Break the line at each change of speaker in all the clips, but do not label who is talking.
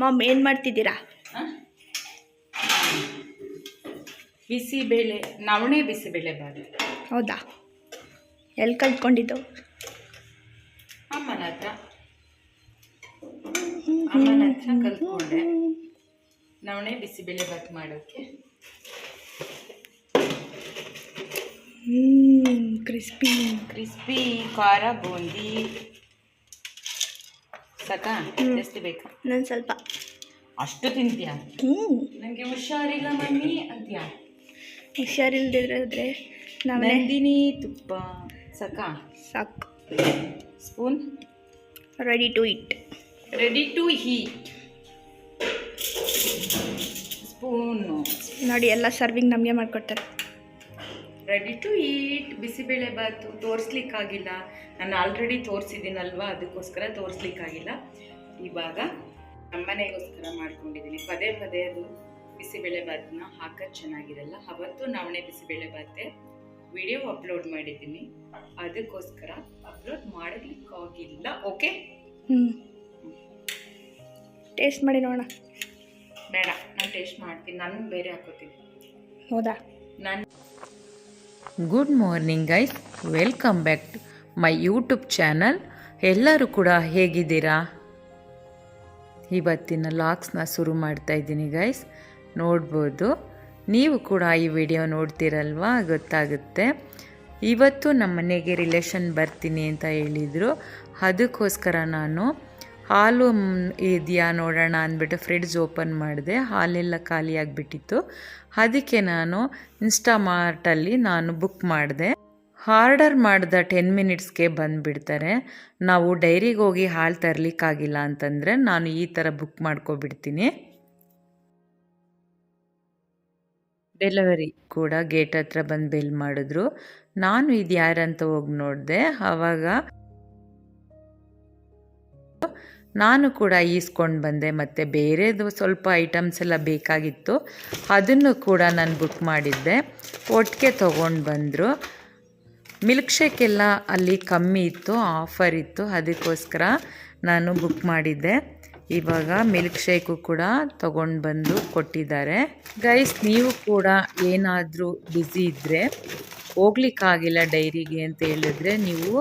Ma'am ಏನು ಮಾಡ್ತಿದ್ದೀರಾ?
ಬಿಸಿಬೇಳೆ, ನವಣೆ ಬಿಸಿಬೇಳೆ ಬಾತ್.
ಹೌದಾ? ಎಲ್ಲಿ ಕಲ್ತ್ಕೊಂಡಿದ್ದು?
ಅಮ್ಮನ ಹತ್ರ ಕಲ್ತ್ಕೊಂಡೆ ನವಣೆ ಬಿಸಿಬೇಳೆ ಬಾತ್ ಮಾಡೋಕ್ಕೆ.
ಕ್ರಿಸ್ಪಿ
ಕ್ರಿಸ್ಪಿ ಖಾರ ಬೂಂದಿ ಸಾಕಾ? ಎಷ್ಟು ಬೇಕಾ?
ನಾನು ಸ್ವಲ್ಪ.
ಅಷ್ಟು ತಿಂತೀಯ? ನನಗೆ ಹುಷಾರಿಲ್ಲ ಮಮ್ಮಿ ಅಂತೀಯ?
ಹುಷಾರಿಲ್ದಿದ್ರೆ
ನಂದಿನಿ ತುಪ್ಪ ಸಾಕಾ?
ಸಾಕು.
Spoon
ready to eat.
Ready to heat spoon
ನೋಡಿ, ಎಲ್ಲ ಸರ್ವಿಂಗ್ ನಮಗೆ ಮಾಡಿಕೊಡ್ತಾರೆ.
Ready to eat bisibele bath ತೋರಿಸ್ಲಿಕ್ಕಾಗಿಲ್ಲ, ನಾನು ಆಲ್ರೆಡಿ ತೋರಿಸಿದ್ದೀನಲ್ವಾ, ಅದಕ್ಕೋಸ್ಕರ ತೋರಿಸ್ಲಿಕ್ಕಾಗಿಲ್ಲ. ಇವಾಗ ನಮ್ಮನೆಗೋಸ್ಕರ ಮಾಡ್ಕೊಂಡಿದ್ದೀನಿ. ಪದೇ ಪದೇ ಅದು ಬಿಸಿಬೇಳೆ ಬಾತನ್ನ ಹಾಕೋದು ಚೆನ್ನಾಗಿರಲ್ಲ. ಅವತ್ತು ನವಣೆ ಬಿಸಿಬೇಳೆ ಬಾತೆ ವಿಡಿಯೋ ಅಪ್ಲೋಡ್ ಮಾಡಿದ್ದೀನಿ, ಅದಕ್ಕೋಸ್ಕರ ಅಪ್ಲೋಡ್ ಮಾಡಲಿಕ್ಕಾಗಿಲ್ಲ. ಓಕೆ,
ಟೇಸ್ಟ್ ಮಾಡಿ ನೋಡೋಣ.
ಬೇಡ, ನಾನು ಟೇಸ್ಟ್ ಮಾಡ್ತೀನಿ, ನಾನು ಬೇರೆ ಹಾಕೋತೀನಿ.
ಹೌದಾ?
Good morning guys, welcome back to my YouTube channel. ಎಲ್ಲರೂ ಕೂಡ ಹೇಗಿದ್ದೀರಾ? ಇವತ್ತಿನ ಲಾಗ್ಸ್ನ ಶುರು ಮಾಡ್ತಾ ಇದ್ದೀನಿ ಗೈಸ್. ನೋಡ್ಬೋದು, ನೀವು ಕೂಡ ಈ ವಿಡಿಯೋ ನೋಡ್ತೀರಲ್ವಾ, ಗೊತ್ತಾಗುತ್ತೆ. ಇವತ್ತು ನಮ್ಮ ಮನೆಗೆ ರಿಲೇಷನ್ ಬರ್ತೀನಿ ಅಂತ ಹೇಳಿದರು, ಅದಕ್ಕೋಸ್ಕರ ನಾನು ಹಾಲು ಇದೆಯಾ ನೋಡೋಣ ಅಂದ್ಬಿಟ್ಟು ಫ್ರಿಡ್ಜ್ ಓಪನ್ ಮಾಡಿದೆ. ಹಾಲೆಲ್ಲ ಖಾಲಿ ಆಗಿಬಿಟ್ಟಿತ್ತು. ಅದಕ್ಕೆ ನಾನು ಇನ್ಸ್ಟಾಮಾರ್ಟಲ್ಲಿ ಬುಕ್ ಮಾಡಿದೆ. ಆರ್ಡರ್ ಮಾಡಿದ 10 ಮಿನಿಟ್ಸ್ಗೆ ಬಂದುಬಿಡ್ತಾರೆ. ನಾವು ಡೈರಿಗೆ ಹೋಗಿ ಹಾಲು ತರಲಿಕ್ಕಾಗಿಲ್ಲ ಅಂತಂದರೆ ನಾನು ಈ ಥರ ಬುಕ್ ಮಾಡ್ಕೊಬಿಡ್ತೀನಿ. ಡೆಲಿವರಿ ಕೂಡ ಗೇಟ್ ಹತ್ರ ಬಂದು ಬೆಲ್ ಮಾಡಿದ್ರು. ನಾನು ಇದು ಯಾರಂತ ಹೋಗಿ ನೋಡಿದೆ. ಆವಾಗ ನಾನು ಕೂಡ ಈಸ್ಕೊಂಡು ಬಂದೆ. ಮತ್ತು ಬೇರೆದು ಸ್ವಲ್ಪ ಐಟಮ್ಸ್ ಎಲ್ಲ ಬೇಕಾಗಿತ್ತು, ಅದನ್ನು ಕೂಡ ನಾನು ಬುಕ್ ಮಾಡಿದ್ದೆ. ಒಟ್ಟಿಗೆ ತೊಗೊಂಡು ಬಂದರು. ಮಿಲ್ಕ್ ಶೇಕ್ ಎಲ್ಲ ಅಲ್ಲಿ ಕಮ್ಮಿ ಇತ್ತು, ಆಫರ್ ಇತ್ತು, ಅದಕ್ಕೋಸ್ಕರ ನಾನು ಬುಕ್ ಮಾಡಿದ್ದೆ. ಇವಾಗ ಮಿಲ್ಕ್ ಶೇಕು ಕೂಡ ತೊಗೊಂಡು ಬಂದು ಕೊಟ್ಟಿದ್ದಾರೆ. ಗೈಸ್, ನೀವು ಕೂಡ ಏನಾದರೂ ಬ್ಯುಸಿ ಇದ್ದರೆ, ಹೋಗ್ಲಿಕ್ಕಾಗಿಲ್ಲ ಡೈರಿಗೆ ಅಂತ ಹೇಳಿದ್ರೆ, ನೀವು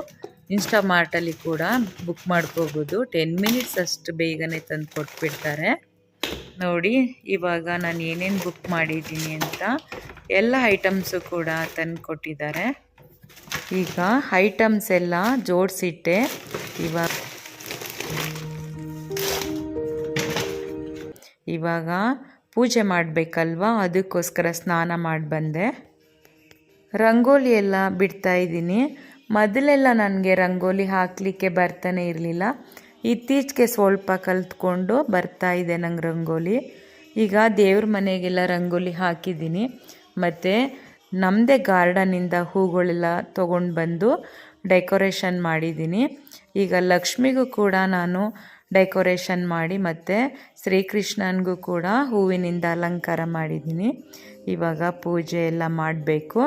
ಇನ್ಸ್ಟಾಮಾರ್ಟಲ್ಲಿ ಕೂಡ ಬುಕ್ ಮಾಡ್ಕೋಬೋದು. 10 ಮಿನಿಟ್ಸ್ ಅಷ್ಟು ಬೇಗನೆ ತಂದು ಕೊಟ್ಬಿಡ್ತಾರೆ. ನೋಡಿ, ಇವಾಗ ನಾನು ಏನೇನು ಬುಕ್ ಮಾಡಿದ್ದೀನಿ ಅಂತ ಎಲ್ಲ ಐಟಮ್ಸು ಕೂಡ ತಂದು ಕೊಟ್ಟಿದ್ದಾರೆ. ಈಗ ಐಟಮ್ಸ್ ಎಲ್ಲ ಜೋಡಿಸಿಟ್ಟೆ. ಇವಾಗ ಪೂಜೆ ಮಾಡಬೇಕಲ್ವಾ, ಅದಕ್ಕೋಸ್ಕರ ಸ್ನಾನ ಮಾಡಿ ಬಂದೆ. ರಂಗೋಲಿ ಎಲ್ಲ ಬಿಡ್ತಾಯಿದ್ದೀನಿ. ಮೊದಲೆಲ್ಲ ನನಗೆ ರಂಗೋಲಿ ಹಾಕಲಿಕ್ಕೆ ಬರ್ತಾನೆ ಇರಲಿಲ್ಲ. ಇತ್ತೀಚೆಗೆ ಸ್ವಲ್ಪ ಕಲ್ತ್ಕೊಂಡು ಬರ್ತಾಯಿದೆ ನಂಗೆ ರಂಗೋಲಿ. ಈಗ ದೇವ್ರ ಮನೆಗೆಲ್ಲ ರಂಗೋಲಿ ಹಾಕಿದ್ದೀನಿ. ಮತ್ತು ನಮ್ಮದೇ ಗಾರ್ಡನಿಂದ ಹೂಗಳೆಲ್ಲ ತೊಗೊಂಡು ಬಂದು ಡೆಕೋರೇಷನ್ ಮಾಡಿದ್ದೀನಿ. ಈಗ ಲಕ್ಷ್ಮಿಗೂ ಕೂಡ ನಾನು ಡೆಕೋರೇಷನ್ ಮಾಡಿ, ಮತ್ತು ಶ್ರೀಕೃಷ್ಣನಿಗೂ ಕೂಡ ಹೂವಿನಿಂದ ಅಲಂಕಾರ ಮಾಡಿದ್ದೀನಿ. ಇವಾಗ ಪೂಜೆ ಎಲ್ಲ ಮಾಡಬೇಕು.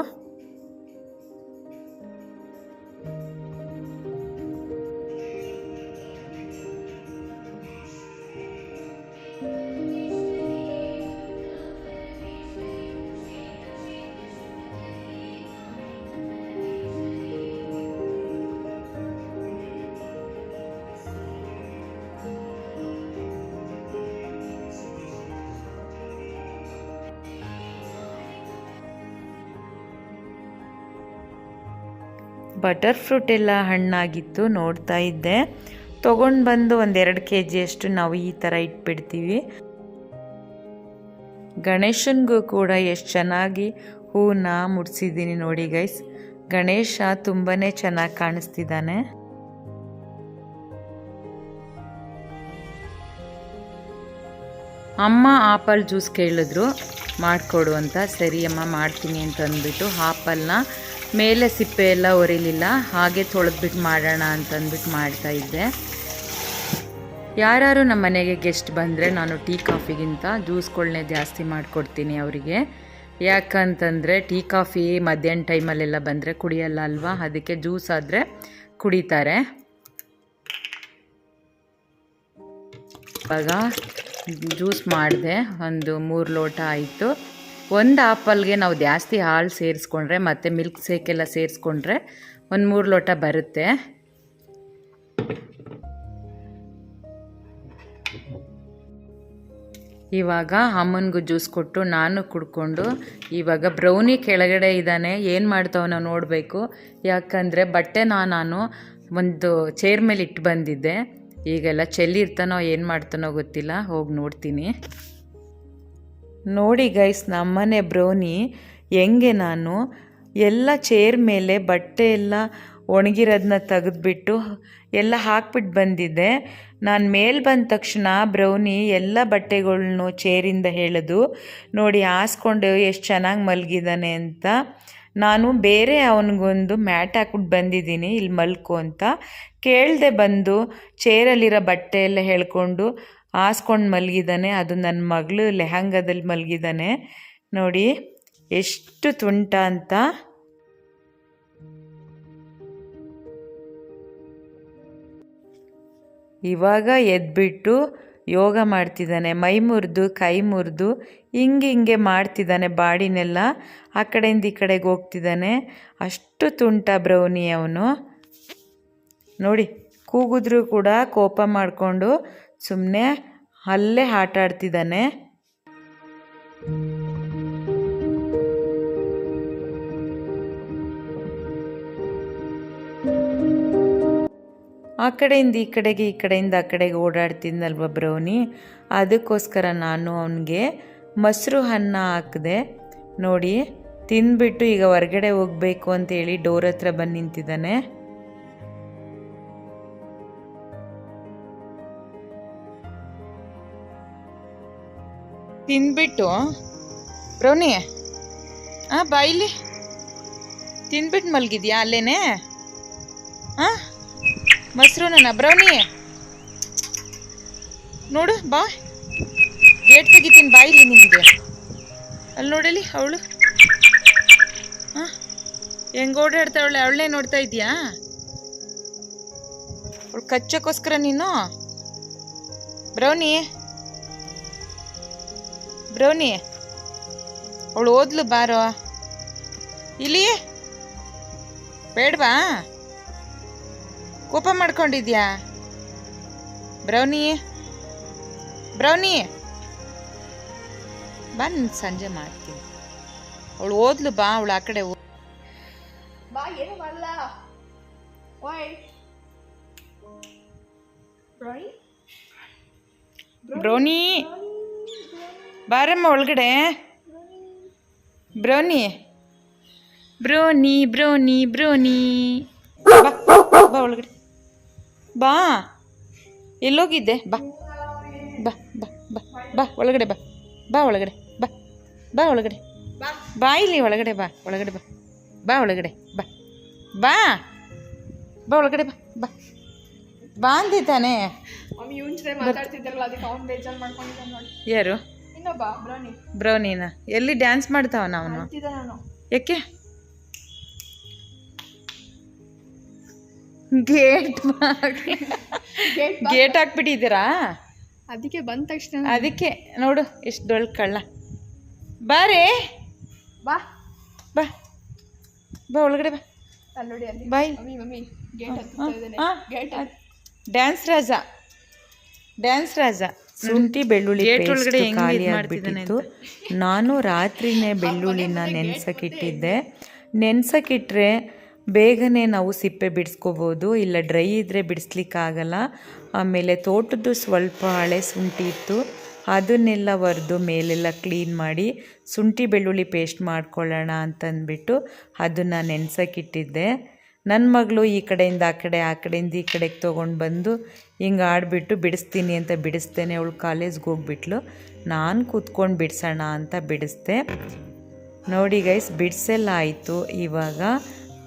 ಬಟರ್ ಫ್ರೂಟ್ ಎಲ್ಲ ಹಣ್ಣಾಗಿತ್ತು, ನೋಡ್ತಾ ಇದ್ದೆ. ತೊಗೊಂಡು ಬಂದು 1-2 kg ಅಷ್ಟು ನಾವು ಈ ಥರ ಇಟ್ಬಿಡ್ತೀವಿ. ಗಣೇಶನಿಗೂ ಕೂಡ ಎಷ್ಟು ಚೆನ್ನಾಗಿ ಹೂವನ್ನ ಮುಡಿಸಿದ್ದೀನಿ ನೋಡಿ ಗೈಸ್. ಗಣೇಶ ತುಂಬಾ ಚೆನ್ನಾಗಿ ಕಾಣಿಸ್ತಿದ್ದಾನೆ. ಅಮ್ಮ ಆಪಲ್ ಜ್ಯೂಸ್ ಕೇಳಿದ್ರು ಮಾಡಿಕೊಡು ಅಂತ. ಸರಿ ಅಮ್ಮ ಮಾಡ್ತೀನಿ ಅಂತ ಅಂದ್ಬಿಟ್ಟು ಆಪಲ್ನ ಮೇಲೆ ಸಿಪ್ಪೆ ಎಲ್ಲ ಒರಿಲಿಲ್ಲ, ಹಾಗೆ ತೊಳೆದ್ಬಿಟ್ಟು ಮಾಡೋಣ ಅಂತಂದ್ಬಿಟ್ಟು ಮಾಡ್ತಾಯಿದ್ದೆ. ಯಾರು ನಮ್ಮ ಮನೆಗೆ ಗೆಸ್ಟ್ ಬಂದರೆ ನಾನು ಟೀ ಕಾಫಿಗಿಂತ ಜ್ಯೂಸ್ಗಳನ್ನೇ ಜಾಸ್ತಿ ಮಾಡಿಕೊಡ್ತೀನಿ ಅವರಿಗೆ. ಯಾಕಂತಂದರೆ ಟೀ ಕಾಫಿ ಮಧ್ಯಾಹ್ನ ಟೈಮಲ್ಲೆಲ್ಲ ಬಂದರೆ ಕುಡಿಯಲ್ಲ ಅಲ್ವಾ, ಅದಕ್ಕೆ ಜ್ಯೂಸ್ ಆದರೆ ಕುಡಿತಾರೆ. ಇವಾಗ ಜ್ಯೂಸ್ ಮಾಡಿದೆ, ಒಂದು 3 ಲೋಟ ಆಯಿತು. ಒಂದು ಆಪಲ್ಗೆ ನಾವು ಜಾಸ್ತಿ ಹಾಲು ಸೇರಿಸ್ಕೊಂಡ್ರೆ ಮತ್ತು ಮಿಲ್ಕ್ ಶೇಕೆಲ್ಲ ಸೇರಿಸ್ಕೊಂಡ್ರೆ ಒಂದು 3 ಲೋಟ ಬರುತ್ತೆ. ಇವಾಗ ಅಮ್ಮನಿಗೂ ಜ್ಯೂಸ್ ಕೊಟ್ಟು ನಾನು ಕುಡ್ಕೊಂಡು ಇವಾಗ ಬ್ರೌನಿ ಕೆಳಗಡೆ ಇದ್ದಾನೆ, ಏನು ಮಾಡ್ತಾವನೋ ನೋಡಬೇಕು. ಯಾಕಂದರೆ ಬಟ್ಟೆನ ನಾನು ಒಂದು ಚೇರ್ ಮೇಲೆ ಇಟ್ಟು ಬಂದಿದ್ದೆ, ಈಗೆಲ್ಲ ಚೆಲ್ಲಿರ್ತಾನೋ ಏನು ಮಾಡ್ತಾನೋ ಗೊತ್ತಿಲ್ಲ, ಹೋಗಿ ನೋಡ್ತೀನಿ. ನೋಡಿ ಗೈಸ್, ನಮ್ಮನೆ ಬ್ರೌನಿ ಹೆಂಗೆ ನಾನು ಎಲ್ಲ ಚೇರ್ ಮೇಲೆ ಬಟ್ಟೆ ಎಲ್ಲ ಒಣಗಿರೋದನ್ನ ತೆಗೆದ್ಬಿಟ್ಟು ಎಲ್ಲ ಹಾಕ್ಬಿಟ್ಟು ಬಂದಿದ್ದೆ. ನಾನು ಮೇಲೆ ಬಂದ ತಕ್ಷಣ ಬ್ರೌನಿ ಎಲ್ಲ ಬಟ್ಟೆಗಳ್ನು ಚೇರಿಂದ ಎಳೆದು ನೋಡಿ ಹಾಸ್ಕೊಂಡು ಎಷ್ಟು ಚೆನ್ನಾಗಿ ಮಲಗಿದ್ದಾನೆ ಅಂತ. ನಾನು ಬೇರೆ ಅವನಿಗೊಂದು ಮ್ಯಾಟ್ ಹಾಕ್ಬಿಟ್ಟು ಬಂದಿದ್ದೀನಿ, ಇಲ್ಲಿ ಮಲ್ಕು ಅಂತ ಕೇಳದೆ ಬಂದು ಚೇರಲ್ಲಿರೋ ಬಟ್ಟೆ ಎಲ್ಲ ಎಳ್ಕೊಂಡು ಹಾಸ್ಕೊಂಡು ಮಲಗಿದ್ದಾನೆ. ಅದು ನನ್ನ ಮಗಳು ಲೆಹಂಗಾದಲ್ಲಿ ಮಲಗಿದ್ದಾನೆ ನೋಡಿ ಎಷ್ಟು ತುಂಟ ಅಂತ. ಇವಾಗ ಎದ್ಬಿಟ್ಟು ಯೋಗ ಮಾಡ್ತಿದ್ದಾನೆ, ಮೈ ಮುರಿದು ಕೈ ಮುರಿದು ಹಿಂಗೆ ಮಾಡ್ತಿದ್ದಾನೆ, ಬಾಡಿನೆಲ್ಲ ಆ ಕಡೆಯಿಂದ ಈ ಕಡೆಗೆ ಹೋಗ್ತಿದ್ದಾನೆ. ಅಷ್ಟು ತುಂಟ ಬ್ರೌನಿ ಅವನು ನೋಡಿ. ಕೂಗಿದ್ರೂ ಕೂಡ ಕೋಪ ಮಾಡಿಕೊಂಡು ಸುಮ್ಮನೆ ಅಲ್ಲೇ ಆಟ ಆಡ್ತಿದ್ದಾನೆ. ಆ ಕಡೆಯಿಂದ ಈ ಕಡೆಗೆ ಈ ಕಡೆಯಿಂದ ಆ ಕಡೆಗೆ ಓಡಾಡ್ತಿದ್ನಲ್ವ ಬ್ರೌನಿ, ಅದಕ್ಕೋಸ್ಕರ ನಾನು ಅವನಿಗೆ ಮೊಸರು ಅನ್ನ ಹಾಕಿದೆ ನೋಡಿ. ತಿಂದ್ಬಿಟ್ಟು ಈಗ ಹೊರಗಡೆ ಹೋಗಬೇಕು ಅಂತೇಳಿ ಡೋರ್ ಹತ್ರ ಬಂದು ನಿಂತಿದ್ದಾನೆ. ತಿಂದ್ಬಿಟ್ಟು ಬ್ರೌನಿ ಬಾಯಿಲಿ ತಿಂದ್ಬಿಟ್ಟು ಮಲಗಿದ್ಯಾ ಅಲ್ಲೇನೆ? ಮೊಸರು ನನ್ನ ಬ್ರೌನಿ ನೋಡು, ಬಾ ಗೇಟ್ ತೆಗಿತೀನಿ ಬಾಯಿಲಿ ನಿನಗೆ. ಅಲ್ಲಿ ನೋಡಲಿ ಅವಳು ಹೆಂಗೆ ಓಡಾಡ್ತಾವಳೆ, ಅವಳೇ ನೋಡ್ತಾ ಇದೀಯಾ? ಅವಳು ಕಚ್ಚೋಕ್ಕೋಸ್ಕರ ನೀನು ಬ್ರೌನಿ ಬ್ರೌನಿ ಅವಳು ಓದ್ಲು ಬಾರೋ ಇಲ್ಲಿ, ಬೇಡವಾ? ಕೋಪ ಮಾಡ್ಕೊಂಡಿದ್ಯಾ ಬ್ರೌನಿ? ಬ್ರೌನಿ ಬಾ, ನಿನ್ ಸಂಜೆ ಮಾಡ್ತೀನಿ. ಅವಳು ಓದ್ಲು ಬಾ, ಅವಳು ಆ ಕಡೆ
ಬಾ, ಏನು ಮಾಡಲ್ಲ.
ಬ್ರೌನಿ ಬಾರಮ್ಮ ಒಳಗಡೆ. ಬ್ರೌನಿ ಬ್ರೋನಿ ಬ್ರೋನಿ ಬ್ರೋನಿ ಬಾ ಒಳಗಡೆ ಬಾ. ಎಲ್ಲೋಗಿದ್ದೆ? ಬಾ ಬಾ ಬಾ ಬಾ ಬಾ ಒಳಗಡೆ ಬಾ, ಬಾ ಒಳಗಡೆ ಬಾ, ಬಾ ಒಳಗಡೆ ಬಾ, ಇಲ್ಲಿ ಒಳಗಡೆ ಬಾ, ಒಳಗಡೆ ಬಾ, ಬಾ ಒಳಗಡೆ ಬಾ, ಬಾ ಬಾ ಒಳಗಡೆ ಬಾ, ಬಾ ಬಾ ಅಂದಿದ್ದಾನೆ. ಯಾರು? ಬ್ರೌನಿನ ಎಲ್ಲಿ ಡ್ಯಾನ್ಸ್ ಮಾಡ್ತಾವನ ಅವನು? ಯಾಕೆ? ಗೇಟ್ ಹಾಕ್ಬಿಟ್ಟಿದ್ದೀರಾ?
ಅದಕ್ಕೆ ಬಂದ ತಕ್ಷಣ
ಅದಕ್ಕೆ ನೋಡು ಎಷ್ಟು ದೊಡ್ಡ ಕಳ್ಳ. ಬಾರೇ
ಬಾ
ಬಾ ಬಾ ಒಳಗಡೆ ಬಾ. ಬಾಯ್ ಡ್ಯಾನ್ಸ್ ರಾಜ, ಡ್ಯಾನ್ಸ್ ರಾಜ. ಶುಂಠಿ ಬೆಳ್ಳುಳ್ಳಿ ಒಳಗಡೆ ಖಾಲಿ ಆಗಿಬಿಟ್ಟಿತ್ತು. ನಾನು ರಾತ್ರಿನೇ ಬೆಳ್ಳುಳ್ಳಿನ ನೆನೆಸಕ್ಕಿಟ್ಟಿದ್ದೆ. ನೆನೆಸಕ್ಕಿಟ್ರೆ ಬೇಗನೆ ನಾವು ಸಿಪ್ಪೆ ಬಿಡಿಸ್ಕೋಬೋದು, ಇಲ್ಲ ಡ್ರೈ ಇದ್ದರೆ ಬಿಡಿಸ್ಲಿಕ್ಕಾಗಲ್ಲ. ಆಮೇಲೆ ತೋಟದ್ದು ಸ್ವಲ್ಪ ಹಳೆ ಶುಂಠಿ ಇತ್ತು, ಅದನ್ನೆಲ್ಲ ಒರೆದು ಮೇಲೆಲ್ಲ ಕ್ಲೀನ್ ಮಾಡಿ ಶುಂಠಿ ಬೆಳ್ಳುಳ್ಳಿ ಪೇಸ್ಟ್ ಮಾಡ್ಕೊಳ್ಳೋಣ ಅಂತಂದ್ಬಿಟ್ಟು ಅದನ್ನು ನೆನೆಸಕ್ಕಿಟ್ಟಿದ್ದೆ. ನನ್ನ ಮಗಳು ಈ ಕಡೆಯಿಂದ ಆ ಕಡೆ, ಆ ಕಡೆಯಿಂದ ಈ ಕಡೆಗೆ ತೊಗೊಂಡು ಬಂದು ಹಿಂಗೆ ಆಡಿಬಿಟ್ಟು ಬಿಡಿಸ್ತೀನಿ ಅಂತ ಬಿಡಿಸ್ತೇನೆ. ಅವಳು ಕಾಲೇಜ್ಗೆ ಹೋಗ್ಬಿಟ್ಲು, ನಾನು ಕೂತ್ಕೊಂಡು ಬಿಡಿಸೋಣ ಅಂತ ಬಿಡಿಸ್ದೆ. ನೋಡಿ ಗೈಸ್, ಬಿಡಿಸೆಲ್ಲ ಆಯಿತು. ಇವಾಗ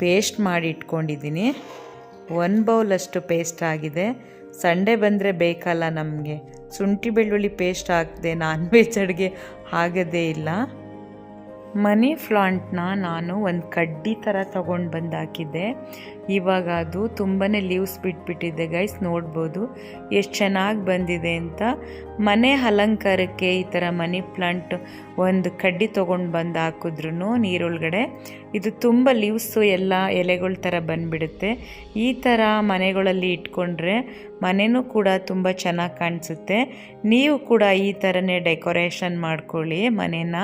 ಪೇಸ್ಟ್ ಮಾಡಿ ಇಟ್ಕೊಂಡಿದ್ದೀನಿ. 1 ಬೌಲಷ್ಟು ಪೇಸ್ಟ್ ಆಗಿದೆ. ಸಂಡೇ ಬಂದರೆ ಬೇಕಲ್ಲ ನಮಗೆ, ಶುಂಠಿ ಬೆಳ್ಳುಳ್ಳಿ ಪೇಸ್ಟ್ ಹಾಕಿದೆ ನಾನ್ ವೆಜ್ ಅಡುಗೆ ಆಗೋದೇ ಇಲ್ಲ. ಮನಿ ಪ್ಲಾಂಟ್ನ ನಾನು ಒಂದು ಕಡ್ಡಿ ಥರ ತೊಗೊಂಡು ಬಂದು ಹಾಕಿದ್ದೆ. ಇವಾಗ ಅದು ತುಂಬಾ ಲೀವ್ಸ್ ಬಿಟ್ಬಿಟ್ಟಿದೆ ಗೈಸ್, ನೋಡ್ಬೋದು ಎಷ್ಟು ಚೆನ್ನಾಗಿ ಬಂದಿದೆ ಅಂತ. ಮನೆ ಅಲಂಕಾರಕ್ಕೆ ಈ ಥರ ಮನಿ ಪ್ಲಾಂಟ್ ಒಂದು ಕಡ್ಡಿ ತೊಗೊಂಡು ಬಂದು ಹಾಕಿದ್ರೂ ನೀರೊಳಗಡೆ ಇದು ತುಂಬ ಲೀವ್ಸು ಎಲ್ಲ ಎಲೆಗಳ ಥರ ಬಂದುಬಿಡುತ್ತೆ. ಈ ಥರ ಮನೆಗಳಲ್ಲಿ ಇಟ್ಕೊಂಡ್ರೆ ಮನೆಯೂ ಕೂಡ ತುಂಬ ಚೆನ್ನಾಗಿ ಕಾಣಿಸುತ್ತೆ. ನೀವು ಕೂಡ ಈ ಥರನೇ ಡೆಕೋರೇಷನ್ ಮಾಡ್ಕೊಳ್ಳಿ ಮನೇನ.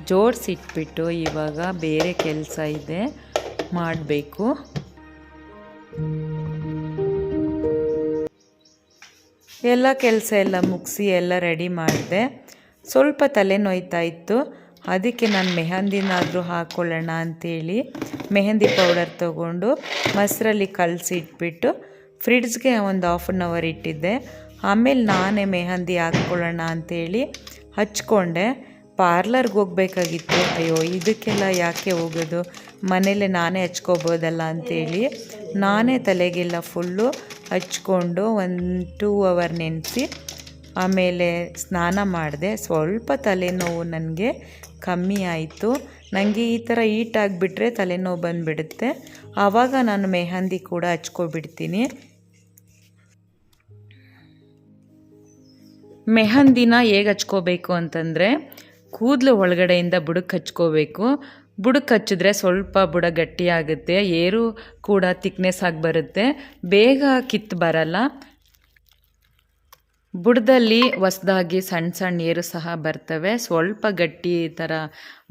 ಜೋಡಿಸಿಟ್ಬಿಟ್ಟು ಇವಾಗ ಬೇರೆ ಕೆಲಸ ಇದೆ ಮಾಡಬೇಕು. ಎಲ್ಲ ಕೆಲಸ ಎಲ್ಲ ಮುಗಿಸಿ ಎಲ್ಲ ರೆಡಿ ಮಾಡಿದೆ. ಸ್ವಲ್ಪ ತಲೆ ನೋಯ್ತಾ ಇತ್ತು, ಅದಕ್ಕೆ ನಾನು ಮೆಹಂದಿನಾದರೂ ಹಾಕ್ಕೊಳ್ಳೋಣ ಅಂಥೇಳಿ ಮೆಹಂದಿ ಪೌಡರ್ ತೊಗೊಂಡು ಮೊಸರಲ್ಲಿ ಕಲಸಿ ಇಟ್ಬಿಟ್ಟು ಫ್ರಿಡ್ಜ್ಗೆ ಒಂದು 1/2 ಅವರ್ ಇಟ್ಟಿದ್ದೆ. ಆಮೇಲೆ ನಾನೇ ಮೆಹಂದಿ ಹಾಕ್ಕೊಳ್ಳೋಣ ಅಂಥೇಳಿ ಹಚ್ಕೊಂಡೆ. ಪಾರ್ಲರ್ಗೆ ಹೋಗ್ಬೇಕಾಗಿತ್ತು. ಅಯ್ಯೋ ಇದಕ್ಕೆಲ್ಲ ಯಾಕೆ ಹೋಗೋದು, ಮನೇಲೆ ನಾನೇ ಹಚ್ಕೋಬೋದಲ್ಲ ಅಂಥೇಳಿ ನಾನೇ ತಲೆಗೆಲ್ಲ ಫುಲ್ಲು ಹಚ್ಕೊಂಡು 1-2 ಅವರ್ ನೆನೆಸಿ ಆಮೇಲೆ ಸ್ನಾನ ಮಾಡಿದೆ. ಸ್ವಲ್ಪ ತಲೆನೋವು ನನಗೆ ಕಮ್ಮಿ ಆಯಿತು. ನನಗೆ ಈ ಥರ ಹೀಟ್ ಆಗಿಬಿಟ್ರೆ ತಲೆನೋವು ಬಂದುಬಿಡುತ್ತೆ. ಆವಾಗ ನಾನು ಮೆಹಂದಿ ಕೂಡ ಹಚ್ಕೊಬಿಡ್ತೀನಿ. ಮೆಹಂದಿನ ಹೇಗೆ ಹಚ್ಕೋಬೇಕು ಅಂತಂದರೆ, ಕೂದಲು ಒಳಗಡೆಯಿಂದ ಬುಡಕ್ಕೆ ಹಚ್ಕೋಬೇಕು. ಬುಡಕ್ಕೆ ಹಚ್ಚಿದ್ರೆ ಸ್ವಲ್ಪ ಬುಡ ಗಟ್ಟಿಯಾಗುತ್ತೆ, ಏರು ಕೂಡ ತಿಕ್ನೆಸ್ ಆಗಿ ಬರುತ್ತೆ, ಬೇಗ ಕಿತ್ತು ಬರಲ್ಲ. ಬುಡದಲ್ಲಿ ಹೊಸ್ದಾಗಿ ಸಣ್ಣ ಸಣ್ಣ ಏರು ಸಹ ಬರ್ತವೆ. ಸ್ವಲ್ಪ ಗಟ್ಟಿ ಥರ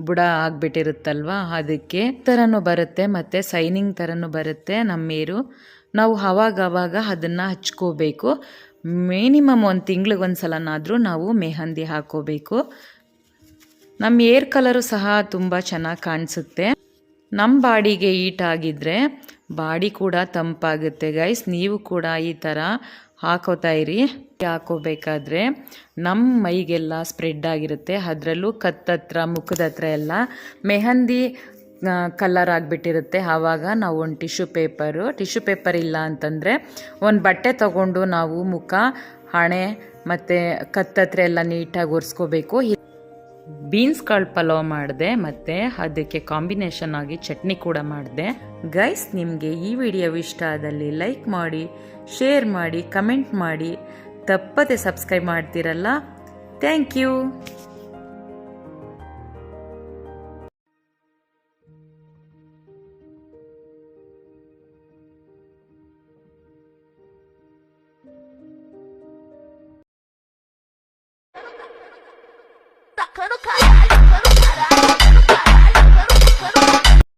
ಬುಡ ಆಗಿಬಿಟ್ಟಿರುತ್ತಲ್ವ, ಅದಕ್ಕೆ ಥರನೂ ಬರುತ್ತೆ ಮತ್ತು ಸೈನಿಂಗ್ ಥರನೂ ಬರುತ್ತೆ ನಮ್ಮ ಏರು. ನಾವು ಅವಾಗವಾಗ ಅದನ್ನು ಹಚ್ಕೋಬೇಕು. ಮಿನಿಮಮ್ 1 ತಿಂಗ್ಳಿಗೆ ಒಂದು ಸಲನಾದರೂ ನಾವು ಮೆಹಂದಿ ಹಾಕೋಬೇಕು. ನಮ್ಮ ಏರ್ ಕಲರು ಸಹ ತುಂಬ ಚೆನ್ನಾಗಿ ಕಾಣಿಸುತ್ತೆ. ನಮ್ಮ ಬಾಡಿಗೆ ಹೀಟ್ ಆಗಿದ್ದರೆ ಬಾಡಿ ಕೂಡ ತಂಪಾಗುತ್ತೆ ಗೈಸ್. ನೀವು ಕೂಡ ಈ ಥರ ಹಾಕೋತಾ ಇರಿ. ಹಾಕೋಬೇಕಾದ್ರೆ ನಮ್ಮ ಮೈಗೆಲ್ಲ ಸ್ಪ್ರೆಡ್ ಆಗಿರುತ್ತೆ, ಅದರಲ್ಲೂ ಕತ್ತತ್ರ ಮುಖದ ಹತ್ರ ಎಲ್ಲ ಮೆಹಂದಿ ಕಲರ್ ಆಗಿಬಿಟ್ಟಿರುತ್ತೆ. ಆವಾಗ ನಾವು ಒಂದು ಟಿಶ್ಯೂ ಪೇಪರ್ ಇಲ್ಲ ಅಂತಂದರೆ ಒಂದು ಬಟ್ಟೆ ತಗೊಂಡು ನಾವು ಮುಖ, ಹಣೆ ಮತ್ತು ಕತ್ತತ್ರ ಎಲ್ಲ ನೀಟಾಗಿ ಒರೆಸ್ಕೋಬೇಕು. ಬೀನ್ಸ್ ಕಾಳು ಪಲಾವ್ ಮಾಡಿದೆ ಮತ್ತು ಅದಕ್ಕೆ ಕಾಂಬಿನೇಷನ್ ಆಗಿ ಚಟ್ನಿ ಕೂಡ ಮಾಡಿದೆ. ಗೈಸ್, ನಿಮಗೆ ಈ ವಿಡಿಯೋ ಇಷ್ಟ ಆದಲ್ಲಿ ಲೈಕ್ ಮಾಡಿ, ಶೇರ್ ಮಾಡಿ, ಕಮೆಂಟ್ ಮಾಡಿ, ತಪ್ಪದೆ ಸಬ್ಸ್ಕ್ರೈಬ್ ಮಾಡ್ತೀರಲ್ಲ. Thank you.
Takano